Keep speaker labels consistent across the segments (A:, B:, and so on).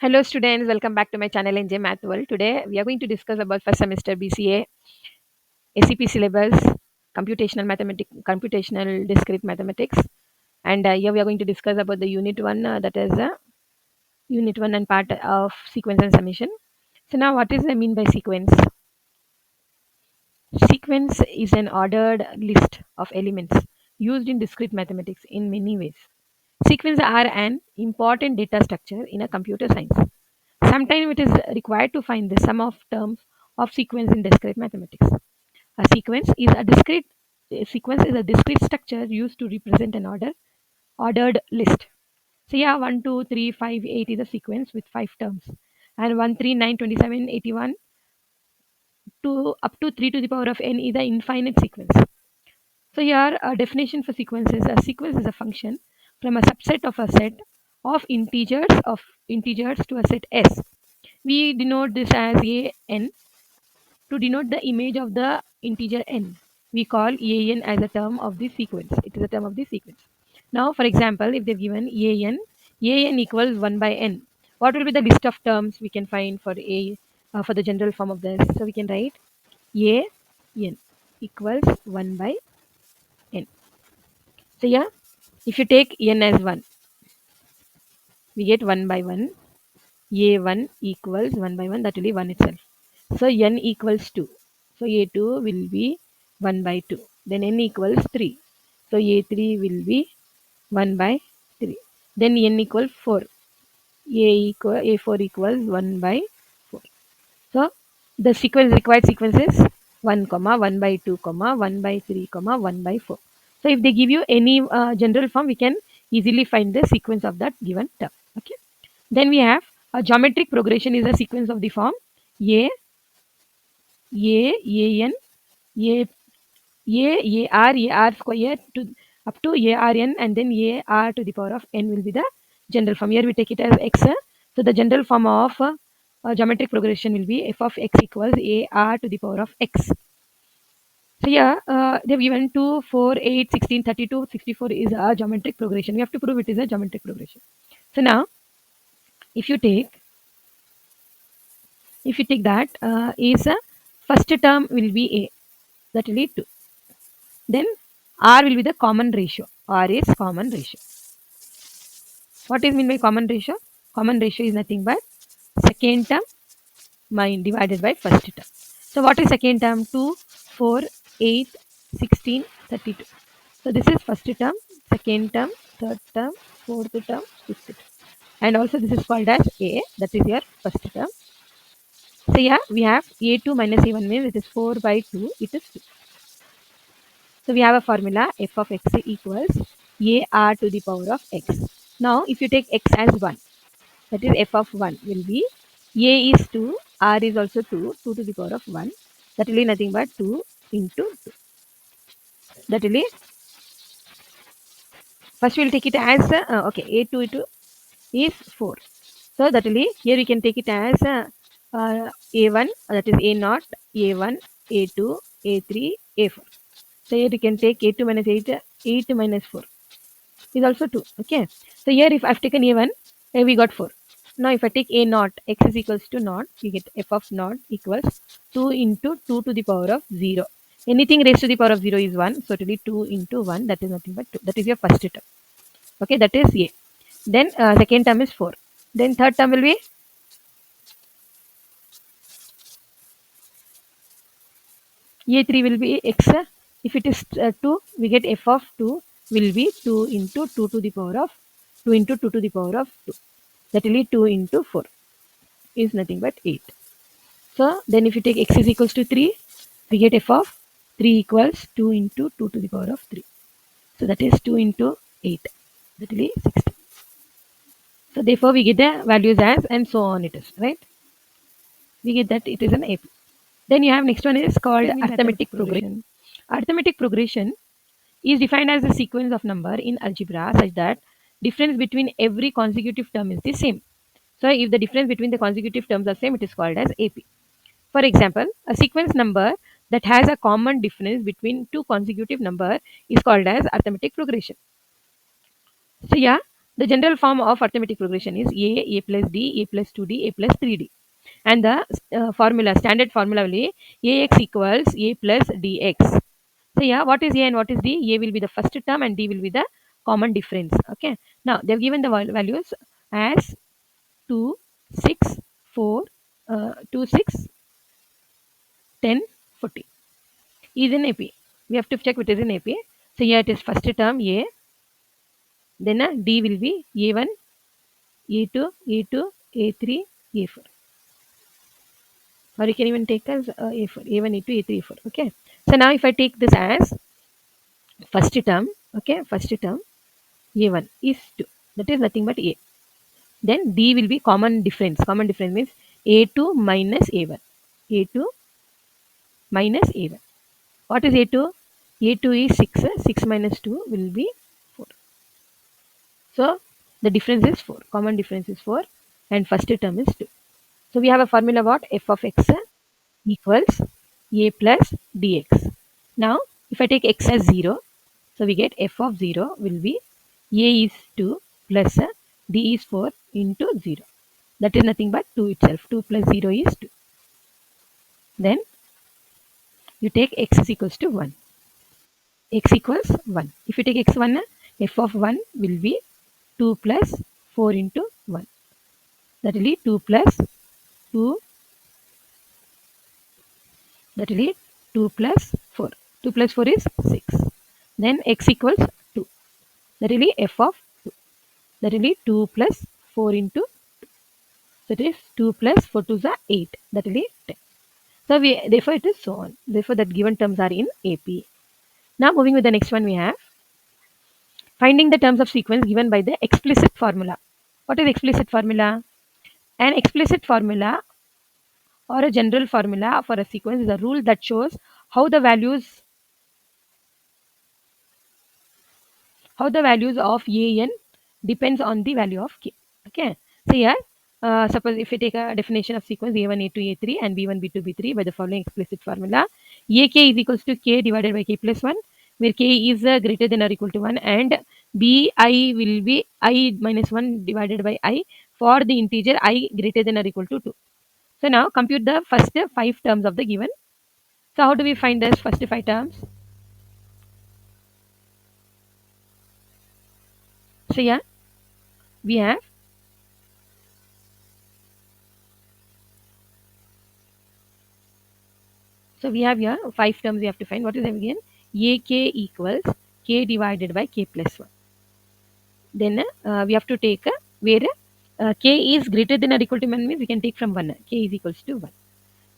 A: Hello students, welcome back to my channel NJ Math World. Today we are going to discuss about first semester BCA SEP syllabus, computational discrete mathematics, and here we are going to discuss about the unit 1 that is unit 1 and part of sequence and summation. So now what is the mean by sequence? Sequence is an ordered list of elements used in discrete mathematics in many ways. Sequences are an important data structure in a computer science. Sometimes it is required to find the sum of terms of sequence in discrete mathematics. A sequence is a discrete structure used to represent an ordered list. So yeah, 1, 2, 3, 5, 8 is a sequence with 5 terms. And 1, 3, 9, 27, 81 to up to 3 to the power of n is an infinite sequence. So here a definition for sequences. A sequence is a function from a subset of a set of integers to a set S. We denote this as a n to denote the image of the integer n. We call an as a term of the sequence. It is a term of the sequence. Now, for example, if they've given an equals 1 by n. What will be the list of terms we can find for for the general form of this? So we can write an equals 1 by n. So yeah, if you take n as 1, we get 1 by 1. A1 equals 1 by 1, that will be 1 itself. So n equals 2. So A2 will be 1 by 2. Then n equals 3. So A3 will be 1 by 3. Then n equals 4. A4 equals 1 by 4. So the required sequence is 1, 1 by 2, 1 by 3, 1 by 4. So if they give you any general form, we can easily find the sequence of that given term. Okay. Then we have a geometric progression is a sequence of the form A, An, AR square to up to ARN, and then AR to the power of n will be the general form. Here we take it as x. So the general form of geometric progression will be f of x equals AR to the power of x. So yeah, they've given 2, 4, 8, 16, 32, 64 is a geometric progression. We have to prove it is a geometric progression. So now, if you take that is first term will be a, that will be 2. Then r will be the common ratio. R is common ratio. What is mean by common ratio? Common ratio is nothing but second term divided by first term. So what is second term? 2, 4, 8, 16, 32. So this is first term, second term, third term, fourth term, fifth term. And also this is called as a, that is your first term. So yeah, we have a2 minus a1 means it is 4 by 2, it is 2. So we have a formula f of x equals ar to the power of x. Now if you take x as 1, that is f of 1 will be a is 2, r is also 2, 2 to the power of 1. That will be nothing but 2 into 2. That will be, first we will take it as, a2 is 4. So that will be, here we can take it as a1, that is a0, a1, a2, a3, a4. So here you can take a2 minus 8 minus 4 is also 2. Okay. So here if I've taken a1, we got 4. Now if I take a0, x is equals to 0, we get f of 0 equals 2 into 2 to the power of 0. Anything raised to the power of 0 is 1. So it will be 2 into 1, that is nothing but 2. That is your first term. Okay, that is a. Then second term is 4. Then third term will be a3 will be x. If it is 2, we get f of 2 will be 2 into 2 to the power of 2 into 2 to the power of 2. That will be 2 into 4 is nothing but 8. So then if you take x is equals to 3, we get f of 3 equals 2 into 2 to the power of 3. So that is 2 into 8. That will be 16. So therefore we get the values as, and so on it is, right? We get that it is an AP. Then you have next one is called arithmetic progression. Arithmetic progression is defined as a sequence of number in algebra such that difference between every consecutive term is the same. So if the difference between the consecutive terms are same, it is called as AP. For example, a sequence number that has a common difference between two consecutive numbers is called as arithmetic progression. So yeah, The general form of arithmetic progression is a plus d, a plus 2d, a plus 3d. And the standard formula will be ax equals a plus dx. So yeah, what is a and what is d? A will be the first term and d will be the common difference. Okay. Now they've given the values as 2, 6, 4, 2, 6, 10, 40. Is in AP. We have to check what is in AP. So here it is first term A. Then D will be A1, A2, A2, A3, A4. Or you can even take as A4, A1, A2, A3, A4. Okay. So now if I take this as first term, okay, first term A1 is 2. That is nothing but A. Then D will be common difference. Common difference means A2 minus A1. A2 minus A1. What is A2? A2 is 6. 6 minus 2 will be 4. So the difference is 4. Common difference is 4 and first term is 2. So we have a formula what? F of x equals a plus dx. Now if I take x as 0, so we get f of 0 will be a is 2 plus d is 4 into 0. That is nothing but 2 itself. 2 plus 0 is 2. Then you take x is equals to 1. X equals 1. If you take x1, f of 1 will be 2 plus 4 into 1. That will be 2 plus 2. That will be 2 plus 4. 2 plus 4 is 6. Then x equals 2. That will be f of 2. That will be 2 plus 4 into 2. That is 2 plus 4 to the 8. That will be 10. So therefore it is so on. Therefore that given terms are in AP. Now moving with the next one we have finding the terms of sequence given by the explicit formula. What is explicit formula? An explicit formula or a general formula for a sequence is a rule that shows how the values of an depends on the value of k. Okay. So here, suppose if we take a definition of sequence a1, a2, a3 and b1, b2, b3 by the following explicit formula, ak is equals to k divided by k plus 1, where k is greater than or equal to 1 and bi will be I minus 1 divided by I for the integer I greater than or equal to 2. So now compute the first 5 terms of the given. So how do we find this first 5 terms? So yeah, we have here 5 terms we have to find. What is them again? Ak equals k divided by k plus 1. Then we have to take where k is greater than or equal to 1 means we can take from 1. K is equals to 1.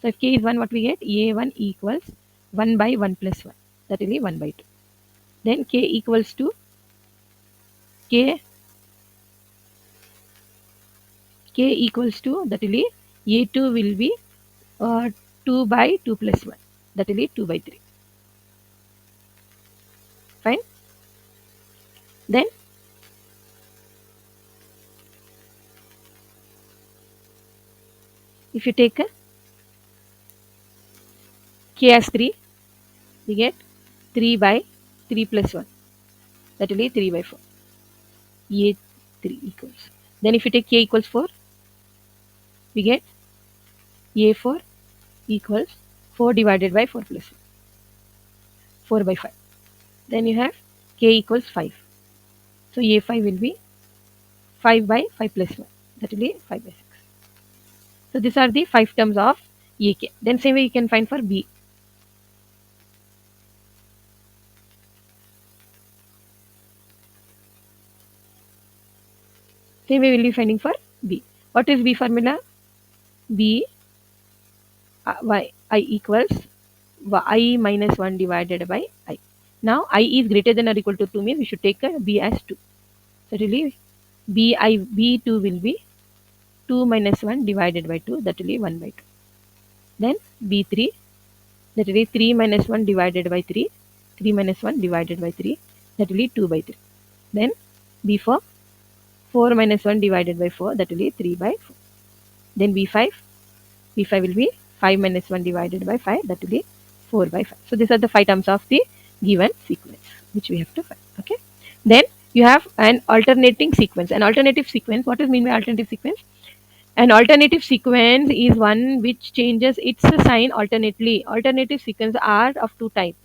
A: So if k is 1, what we get? A1 equals 1 by 1 plus 1. That will be 1 by 2. Then k equals to k equals to, that will be a2 will be 2 by 2 plus 1. That will be 2 by 3. Fine. Then if you take k as 3, we get 3 by 3 plus 1. That will be 3 by 4. A3 equals. Then if you take k equals 4, we get a4 equals 4 divided by 4 plus 1. 4 by 5. Then you have k equals 5. So a5 will be 5 by 5 plus 1. That will be 5 by 6. So these are the 5 terms of ak. Then same way you can find for b. Same way we will be finding for b. What is b formula? b I equals I minus 1 divided by I. Now I is greater than or equal to 2 means we should take b as 2. So really b2 will be 2 minus 1 divided by 2, that will be 1 by 2. Then b3, that will be 3 minus 1 divided by 3, 3 minus 1 divided by 3, that will be 2 by 3. Then b4, 4 minus 1 divided by 4, that will be 3 by 4. Then b5 will be 5 minus 1 divided by 5, that will be 4 by 5. So these are the 5 terms of the given sequence which we have to find. Okay. Then you have an alternating sequence. An alternative sequence, what is mean by alternative sequence? An alternative sequence is one which changes its sign alternately. Alternative sequences are of two types.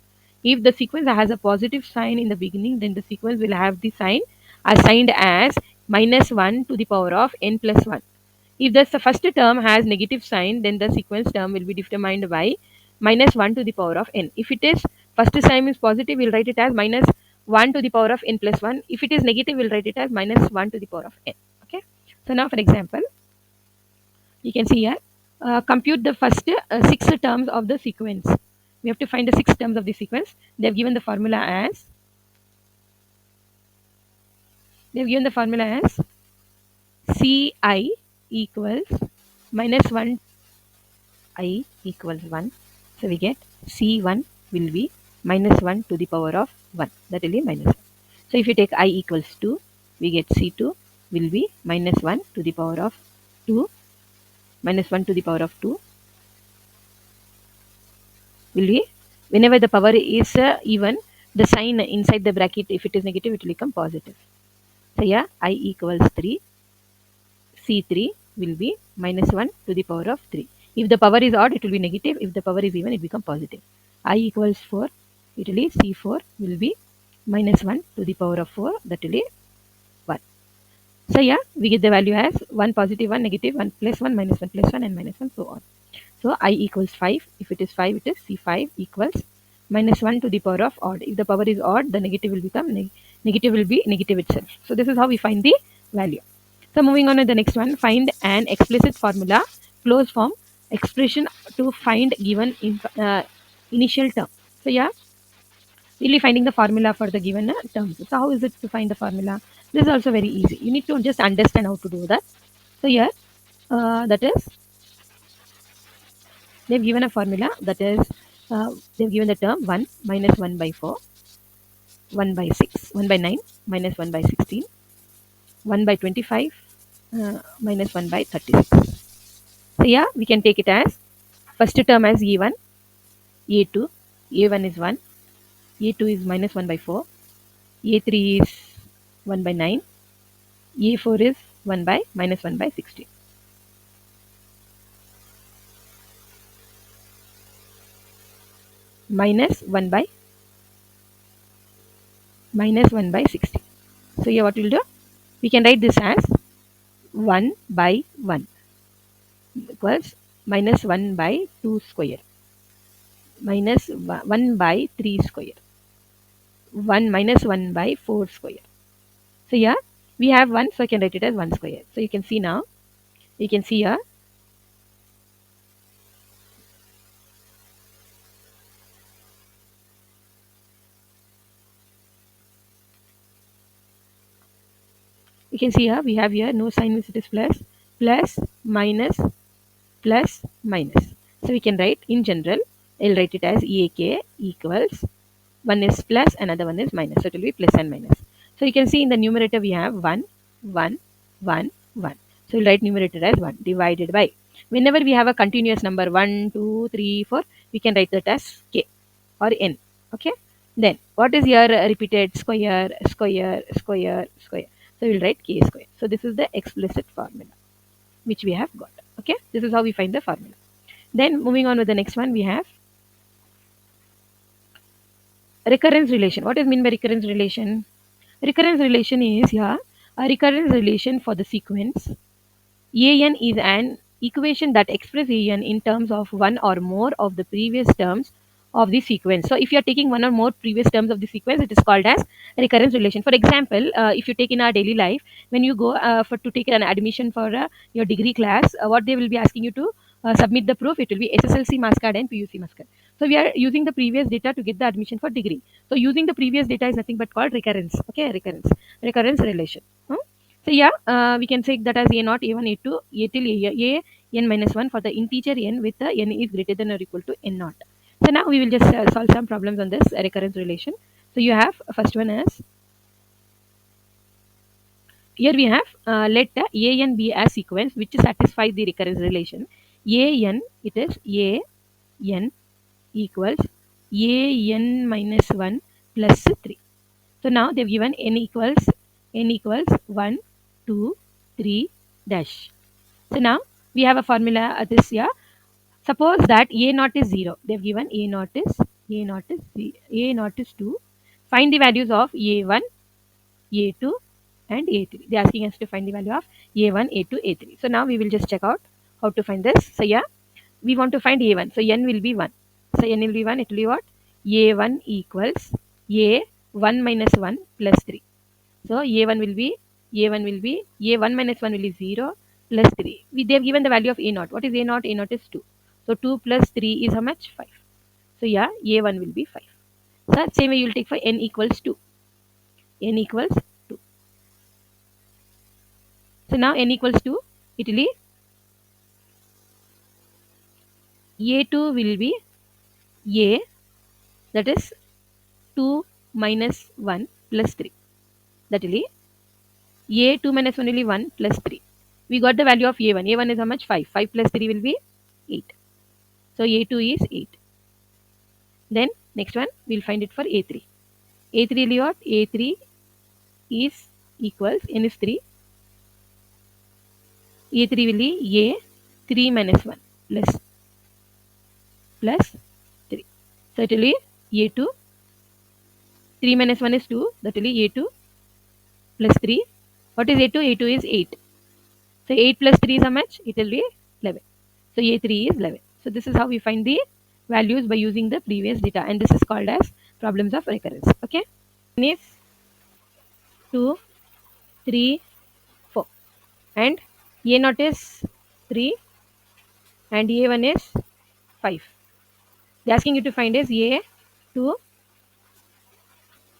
A: If the sequence has a positive sign in the beginning, then the sequence will have the sign assigned as minus 1 to the power of n plus 1. If the first term has negative sign, then the sequence term will be determined by minus 1 to the power of n. If it is first sign is positive, we'll write it as minus 1 to the power of n plus 1. If it is negative, we'll write it as minus 1 to the power of n. Okay. So now, for example, you can see here, compute the first six terms of the sequence. We have to find the six terms of the sequence. They've given the formula as Ci equals minus 1 I equals 1. So we get C1 will be minus 1 to the power of 1. That will be minus 1. So if you take I equals 2, we get C2 will be minus 1 to the power of 2. Minus 1 to the power of 2 will be, whenever the power is even, the sign inside the bracket, if it is negative, it will become positive. So here I equals 3. C3 will be minus 1 to the power of 3. If the power is odd, it will be negative. If the power is even, it becomes positive. I equals 4. It will be C4 will be minus 1 to the power of 4. That will be 1. So yeah, we get the value as 1 positive, 1 negative, 1 plus 1 minus 1 plus 1 and minus 1, so on. So I equals 5. If it is 5, it is C5 equals minus 1 to the power of odd. If the power is odd, the negative will become negative will be negative itself. So this is how we find the value. So moving on to the next one, find an explicit formula, closed form expression to find given initial term. So yeah, really finding the formula for the given terms. So how is it to find the formula? This is also very easy. You need to just understand how to do that. So here, that is, they've given a formula, that is, they've given the term 1 minus 1 by 4, 1 by 6, 1 by 9 minus 1 by 16, 1 by 25 minus 1 by 36. So yeah, we can take it as first term as E1, A2, A1 is 1, A2 is minus 1 by 4, A3 is 1 by 9, A4 is 1 by minus 1 by 16. Minus 1 by 16. So here what we'll do? We can write this as 1 by 1 equals minus 1 by 2 square minus 1 by 3 square 1 minus 1 by 4 square. So here we have 1, so I can write it as 1 square. So you can see now, you can see here, we have here no sign means it is plus, plus, minus, plus, minus. So we can write in general, I'll write it as EAK equals, one is plus, another one is minus. So it will be plus and minus. So you can see in the numerator we have 1, 1, 1, 1. So we'll write numerator as 1 divided by. Whenever we have a continuous number 1, 2, 3, 4, we can write that as K or N. Okay. Then what is here repeated? Square, square, square, square. So we'll write K square. So this is the explicit formula which we have got. Okay. This is how we find the formula. Then moving on with the next one, we have recurrence relation. What is mean by recurrence relation? Recurrence relation is here a recurrence relation for the sequence. AN is an equation that expresses AN in terms of one or more of the previous terms of the sequence. So if you are taking one or more previous terms of the sequence, it is called as recurrence relation. For example, if you take in our daily life, when you go for to take an admission for your degree class, what they will be asking you to submit the proof, it will be SSLC marks card and PUC marks card. So we are using the previous data to get the admission for degree. So using the previous data is nothing but called recurrence. Okay, recurrence relation. So yeah, we can take that as A0, A1, A2, A till A n minus 1 for the integer n with the n is greater than or equal to n0. So now we will just solve some problems on this recurrence relation. So you have first one as, here we have let an be a sequence which satisfies the recurrence relation. An, it is an equals an minus 1 plus 3. So now they've given n equals n equals 1, 2, 3 dash. So now we have a formula this here. Suppose that a naught is 0. They've given a naught is 2. Find the values of a1, a2 and a3. They're asking us to find the value of a1, a2, a3. So now we will just check out how to find this. So yeah, we want to find a1. So n will be 1. So n will be 1. It will be what? a1 equals a1 minus 1 plus 3. So a1 minus 1 will be 0 plus 3. They've given the value of a naught. What is a naught? A naught is 2. So 2 plus 3 is how much? 5. So yeah, a1 will be 5. So same way you will take for n equals 2. N equals 2. So now n equals 2, it will be a2 will be a, that is 2 minus 1 plus 3. That will be a 2 minus 1 will be 1 plus 3. We got the value of a1. A1 is how much? 5. 5 plus 3 will be 8. So a2 is 8. Then next one we'll find it for a3. A3 will be what? A3 is equals n is 3. A3 will be a 3 minus 1 plus 3. So it will be a2. 3 minus 1 is 2. That will be a2 plus 3. What is a2? A2 is 8. So 8 plus 3 is how much? It will be 11. So a3 is 11. So this is how we find the values by using the previous data, and this is called as problems of recurrence. Okay. One is 2, 3, 4 and a naught is 3 and a1 is 5. They are asking you to find is a2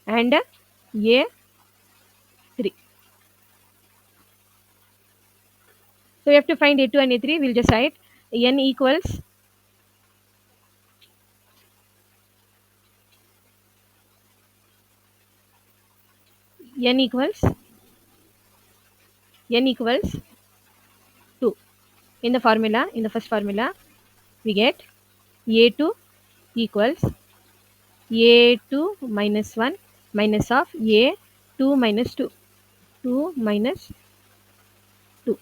A: and a3. So we have to find a2 and a3. We'll just write n equals n equals 2. In the formula, in the first formula, we get a2 equals a2 minus 1 minus of a2 minus 2. 2 minus 2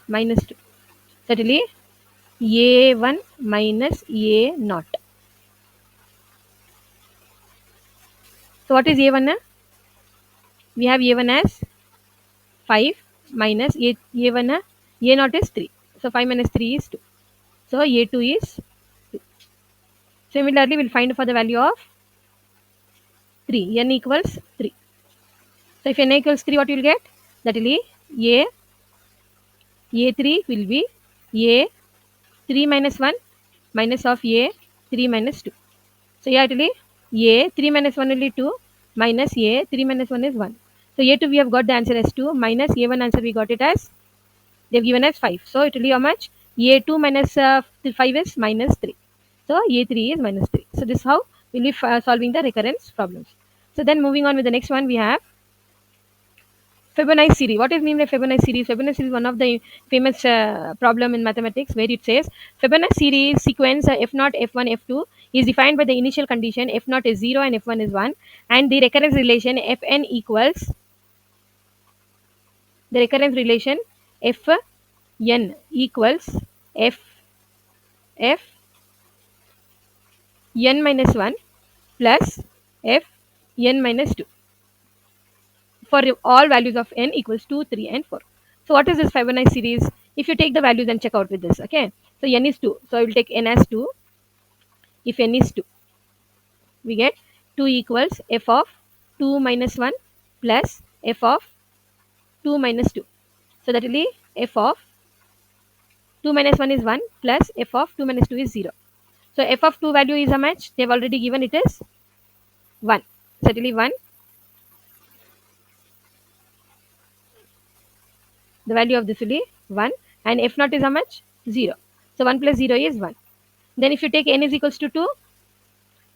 A: minus 2. That will be a1 minus a naught. So what is a1? We have a1 as 5 minus a1, a naught is 3. So 5 minus 3 is 2. So a2 is 2. Similarly, we'll find for the value of 3. N equals 3. So if n equals 3, what you will get? That will be a3 will be a3 minus 1 minus of a3 minus 2. So here it will be a3 minus 1 will be 2 minus a3 minus 1 is 1. So a2 we have got the answer as 2 minus a1 answer we got it as, they've given as 5. So it will be how much? a2 minus 5 is minus 3. So a3 is minus 3. So this is how we'll be solving the recurrence problems. So then moving on with the next one, we have Fibonacci series. What is mean by Fibonacci series? Fibonacci series is one of the famous problem in mathematics where it says Fibonacci series sequence f0, f1, f2 is defined by the initial condition f0 is 0 and f1 is 1, and the recurrence relation fn equals the recurrence relation fn equals f n minus 1 plus f n minus 2 for all values of n equals 2, 3 and 4. So what is this Fibonacci series? If you take the values and check out with this, okay. So n is 2. So I will take n as 2. If n is 2, we get 2 equals f of 2 minus 1 plus f of 2 minus 2. So that will be f of 2 minus 1 is 1 plus f of 2 minus 2 is 0. So f of 2 value is how much? They have already given it is 1. So it will be 1. The value of this will be 1 and f0 is how much? 0. So 1 plus 0 is 1. Then if you take n is equals to 2,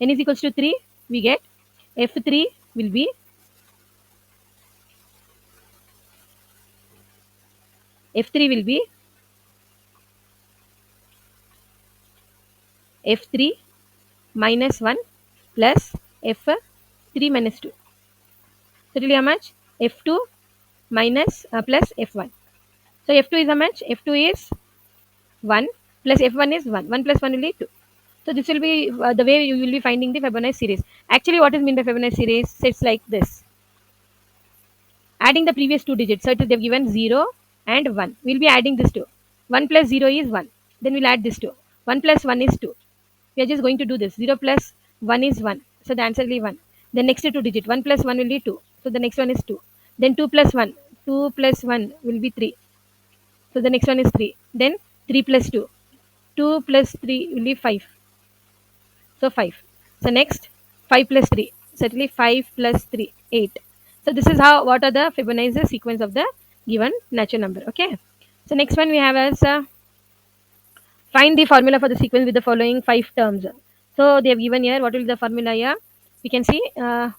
A: n is equals to 3, we get f3 will be f3 minus 1 plus f3 minus 2. So it will be how much? F2 minus plus F1. So F2 is how much? F2 is 1 plus F1 is 1. 1 plus 1 will be 2. So this will be the way you will be finding the Fibonacci series. Actually, what is meant by Fibonacci series? So it's like this. Adding the previous two digits. So they've given 0 and 1. We'll be adding this two. 1 plus 0 is 1. Then we'll add this two. 1 plus 1 is 2. We are just going to do this. 0 plus 1 is 1. So the answer will be 1. The next two digit. 1 plus 1 will be 2. So the next one is 2. Then 2 plus 1. 2 plus 1 will be 3. So the next one is 3. Then 3 plus 2. 2 plus 3 will be 5. So 5. So next 5 plus 3. Certainly 5 plus 3, 8. So this is how, what are the Fibonacci sequence of the given natural number. Okay. So next one we have as find the formula for the sequence with the following 5 terms. So they have given here what will be the formula here. We can see I've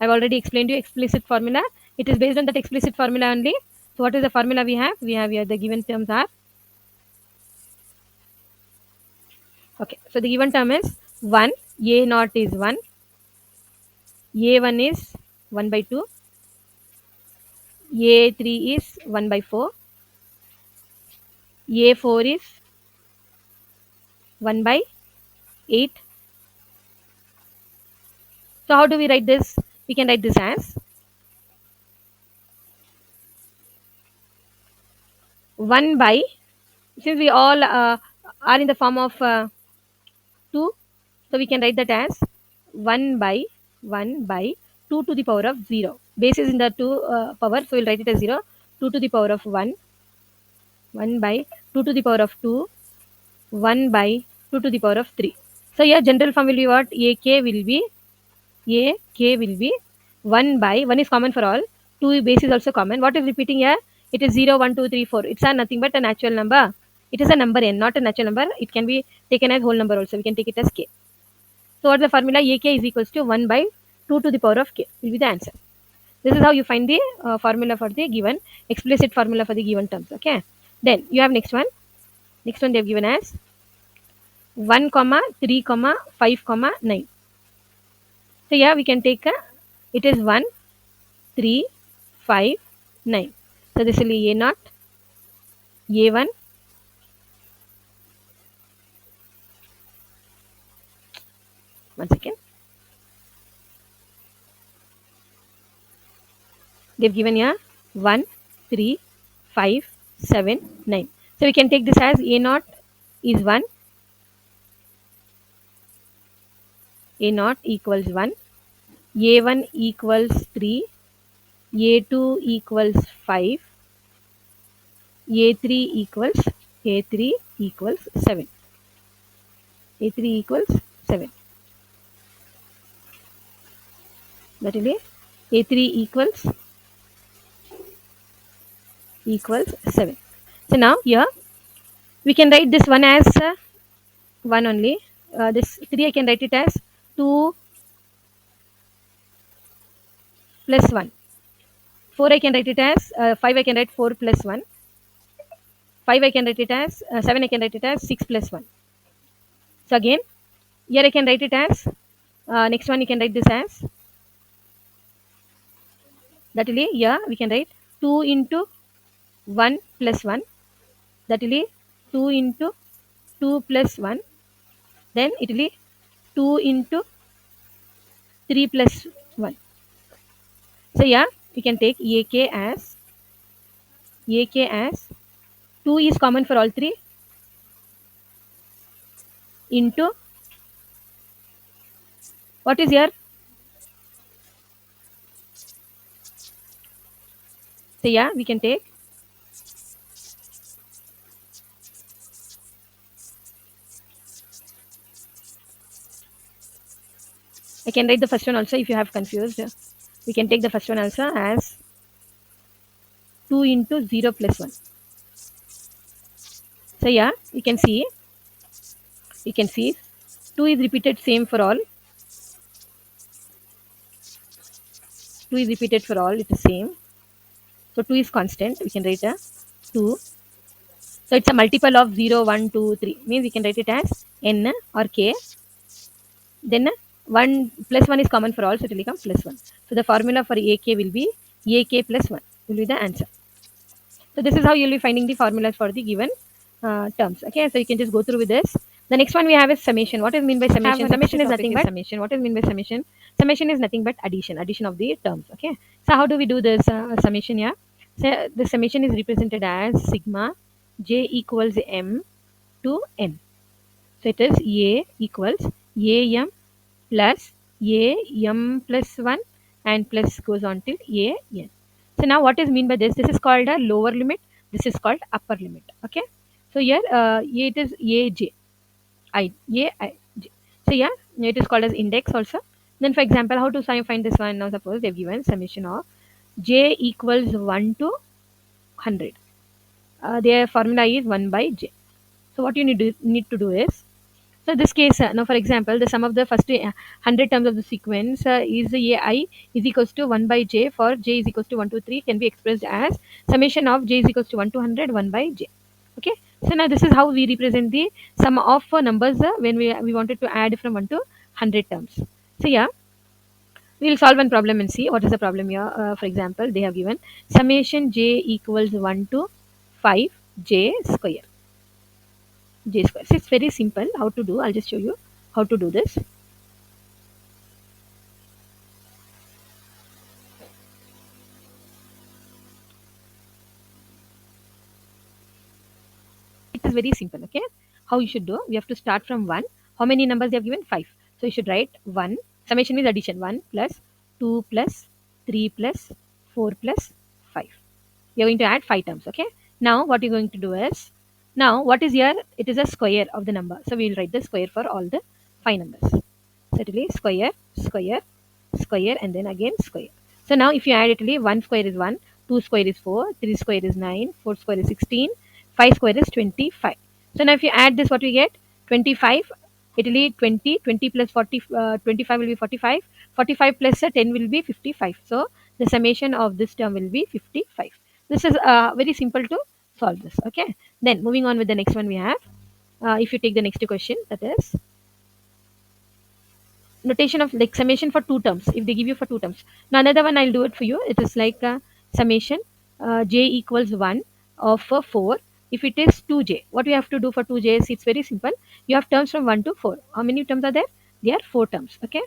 A: already explained you explicit formula. It is based on that explicit formula only. So what is the formula we have? We have here the given terms are, okay. So the given term is 1, A naught is 1, A1 is 1 by 2, A3 is 1 by 4, A4 is 1 by 8. So how do we write this? We can write this as 1 by, since we all are in the form of 2, so we can write that as 1 by 1 by 2 to the power of 0. Base is in the 2 power, so we'll write it as 0. 2 to the power of 1, 1 by 2 to the power of 2, 1 by 2 to the power of 3. So here general form will be what? AK will be, AK will be 1 by, 1 is common for all, 2 base is also common. What is repeating here? It is 0, 1, 2, 3, 4. It's a nothing but a natural number. It is a number n, not a natural number. It can be taken as whole number also. We can take it as k. So what's the formula? AK is equals to 1 by 2 to the power of k will be the answer. This is how you find the formula for the given, explicit formula for the given terms. Okay. Then you have next one. Next one they have given as 1, 3, 5, 9. So yeah, we can take it is 1, 3, 5, 9. So this will be A naught, A1, one second. They've given here 1, 3, 5, 7, 9. So we can take this as A naught is 1, A naught equals 1, A1 equals 3, A2 equals 5, A3 equals A3 equals 7. A3 equals 7. That will be A3 equals 7. So now here we can write this one as 1 only. This 3 I can write it as 2 plus 1. 4 I can write it as 5 I can write 4 plus 1. 5 I can write it as 7 I can write it as 6 plus 1. So again here I can write it as next one you can write this as, that will be here we can write 2 into 1 plus 1, that will be 2 into 2 plus 1, then it will be 2 into 3 plus 1. So yeah, we can take AK as 2 is common for all three into, what is here? So yeah, we can take I can write the first one also if you have confused. We can take the first one also as 2 into 0 plus 1. So yeah, you can see 2 is repeated same for all. 2 is repeated for all, it is same. So 2 is constant, we can write a 2. So it's a multiple of 0, 1, 2, 3. Means we can write it as n or k. Then 1 plus 1 is common for all, so it will become plus 1. So the formula for AK will be AK plus 1 will be the answer. So this is how you'll be finding the formulas for the given terms. Okay, so you can just go through with this. The next one we have is summation. What is mean by summation? Summation is nothing but summation. What is mean by summation? Summation is nothing but addition of the terms. Okay, so how do we do this summation? Yeah, so the summation is represented as sigma j equals m to n. So it is a equals am plus am plus 1 and plus goes on till an. So now what is mean by this? This is called a lower limit. This is called upper limit. Okay. So here it is aj I a I j. So yeah, it is called as index also. Then for example, how to find this one? Now suppose they've given summation of j equals 1 to 100. Their formula is 1 by j. So what you need to do is, so this case, now for example, the sum of the first 100 terms of the sequence is ai is equals to 1 by j for j is equals to 1 to 3 can be expressed as summation of j is equals to 1 to 100 1 by j. Okay. So now this is how we represent the sum of numbers when we wanted to add from 1 to 100 terms. So yeah, we'll solve one problem and see what is the problem here. For example, they have given summation j equals 1 to 5 j square. J square. So it's very simple how to do. I'll just show you how to do this. It is very simple. Okay, how you should do? We have to start from 1. How many numbers they have given? 5. So you should write 1. Summation is addition. 1 plus 2 plus 3 plus 4 plus 5. You're going to add 5 terms. Okay. Now what you're going to do is, now what is here? It is a square of the number. So we will write the square for all the 5 numbers. So it will be square, square, square, and then again square. So now if you add it, 1 square is 1, 2 square is 4, 3 square is 9, 4 square is 16, 5 square is 25. So now if you add this, what we get? 25, it will be 20, 20 plus 40, 25 will be 45, 45 plus 10 will be 55. So the summation of this term will be 55. This is very simple to solve this. Okay. Then moving on with the next one we have. If you take the next question, that is notation of like summation for 2 terms. If they give you for 2 terms, now another one I'll do it for you. It is like summation j equals 1 of 4. If it is 2j, what we have to do for 2j is, it's very simple. You have terms from 1 to 4. How many terms are there? There are 4 terms. Okay,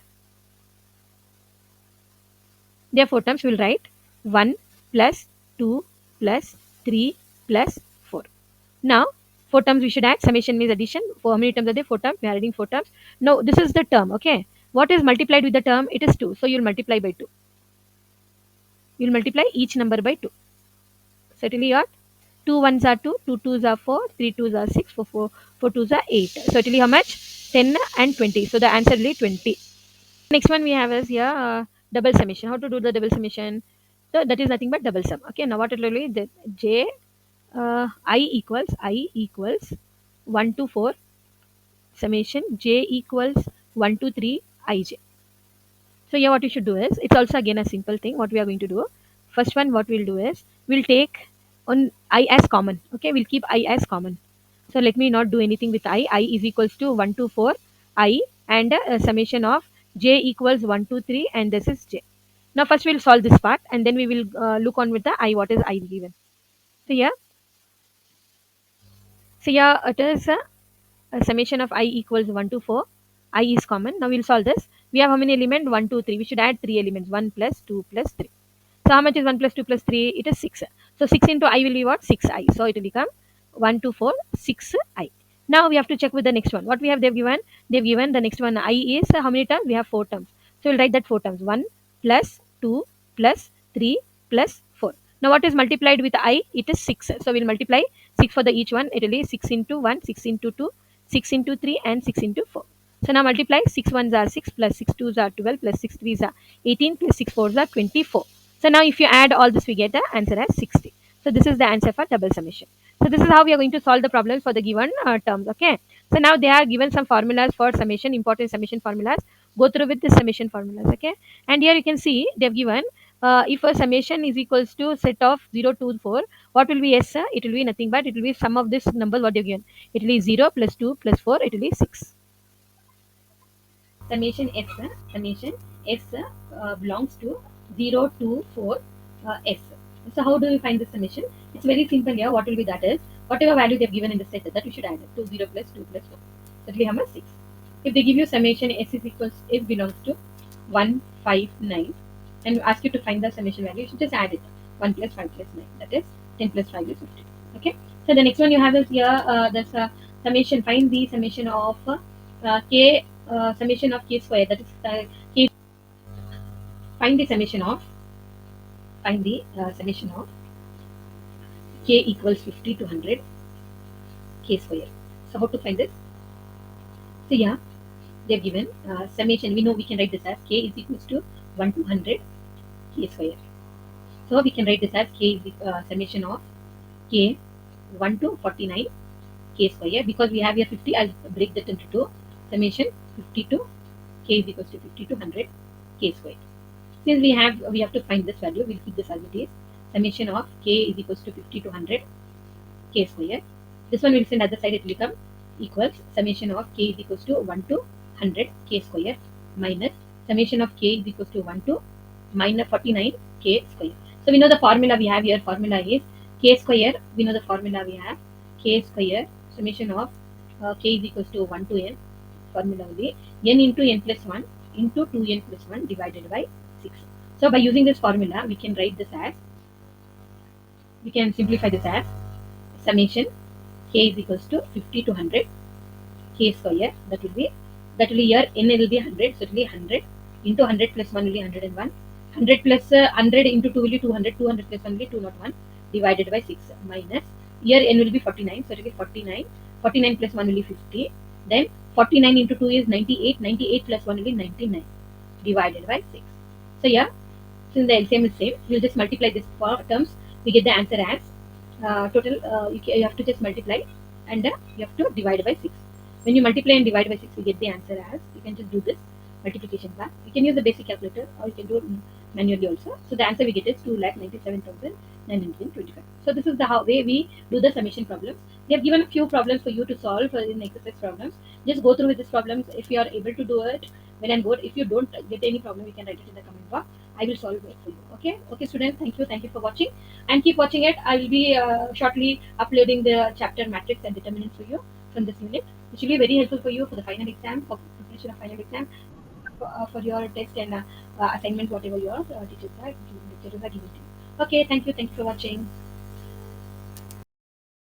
A: there are 4 terms. We'll write 1 plus 2 plus 3 plus 4. Now 4 terms we should add. Summation means addition. For how many terms are there? 4 terms. We are adding 4 terms. Now this is the term. Okay, what is multiplied with the term? It is 2. So you'll multiply by 2. You'll multiply each number by 2. So it will be what? 2 ones are 2, 2 twos are 4, 3 twos are 6, 4 twos are 8. So it will be how much? 10 and 20. So the answer will be 20. Next one we have is here double summation. How to do the double summation? So that is nothing but double sum. Okay, now what it will be? The j I equals 1 to 4 summation j equals 1 to 3 ij. So yeah, what you should do is, it's also again a simple thing. What we are going to do, first one, what we'll do is, we'll take on I as common. Okay, we'll keep I as common. So let me not do anything with I. I is equals to 1 to 4 I and a summation of j equals 1 to 3 and this is j. Now first we'll solve this part and then we will look on with the I. What is I given? So yeah, it is a summation of I equals 1 to 4. I is common. Now we'll solve this. We have how many elements? 1, 2, 3. We should add 3 elements. 1 plus 2 plus 3. So how much is 1 plus 2 plus 3? It is 6. So 6 into I will be what? 6i. So it will become 1, 2, 4, 6i. Now we have to check with the next one. What we have they've given? They've given the next one I is how many terms? We have 4 terms. So we'll write that 4 terms. 1 plus 2 plus 3 plus 4. Now what is multiplied with I? It is 6. So we'll multiply 6 for the each one. It will be 6 into 1, 6 into 2, 6 into 3 and 6 into 4. So now multiply 6 ones are 6 plus 6 twos are 12 plus 6 threes are 18 plus 6 fours are 24. So now if you add all this we get the answer as 60. So this is the answer for double summation. So this is how we are going to solve the problems for the given terms. Okay. So now they are given some formulas for summation, important summation formulas. Go through with the summation formulas. Okay. And here you can see they have given if a summation is equals to set of 0 to 4, what will be s? It will be nothing but it will be sum of this numbers what they have given. It will be 0 plus 2 plus 4. It will be 6. Summation S belongs to 0 to 4 S. So how do we find the summation? It's very simple here. What will be that is, whatever value they've given in the set, that we should add it to 0 plus 2 plus 4. So we have a 6. If they give you summation S is equals, S belongs to 159 and ask you to find the summation value, you should just add it. 1 plus 5 plus 9. That is 10 plus 5 is 15. Okay. So the next one you have is here, there's a summation. Find the summation of k, summation of k square. That is k. Find the summation of summation of k equals 50 to 100 k square. So how to find this? So yeah, they've given summation. We know we can write this as k is equals to 1 to 100 k square. So we can write this as k is summation of k 1 to 49 k square. Because we have here 50, I'll break that into two. Summation 50 to k is equals to 50 to 100 k square. Since we have to find this value, we'll keep this as it is. Summation of k is equals to 50 to 100 k square. This one will send other side, it will become equals summation of k is equals to 1 to 100 k square minus summation of k is equals to 1 to minus 49 k square. So we know the formula we have here. Formula is k square. We know the formula we have k square summation of k is equals to 1 to n. Formula will be n into n plus 1 into 2n plus 1 divided by 6. So by using this formula, we can write this as, we can simplify this as summation k is equals to 50 to 100 k square. That will be here n will be 100, so it will be 100 into 100 plus 1 will be 101. 100 plus 100 into 2 will be 200. 200 plus 1 will be 201 divided by 6 minus, here n will be 49, so it will be 49. 49 plus 1 will be 50. Then 49 into 2 is 98. 98 plus 1 will be 99 divided by 6. So yeah, since the LCM is same, we'll just multiply these four terms. We get the answer as total. You have to just multiply and you have to divide by 6. When you multiply and divide by 6, we get the answer as, you can just do this multiplication part. You can use the basic calculator or you can do it manually also. So the answer we get is 2,97,925. So this is the way we do the summation problems. They have given a few problems for you to solve in exercise problems. Just go through with these problems. If you are able to do it, well and good. If you don't get any problem, you can write it in the comment box. I will solve it for you. Okay, students. Thank you for watching, and keep watching it. I will be shortly uploading the chapter matrix and determinants for you from this unit, which will be very helpful for you for the final exam, for preparation of final exam, for your test and assignment, whatever your teachers are giving to you. Okay, thank you for watching.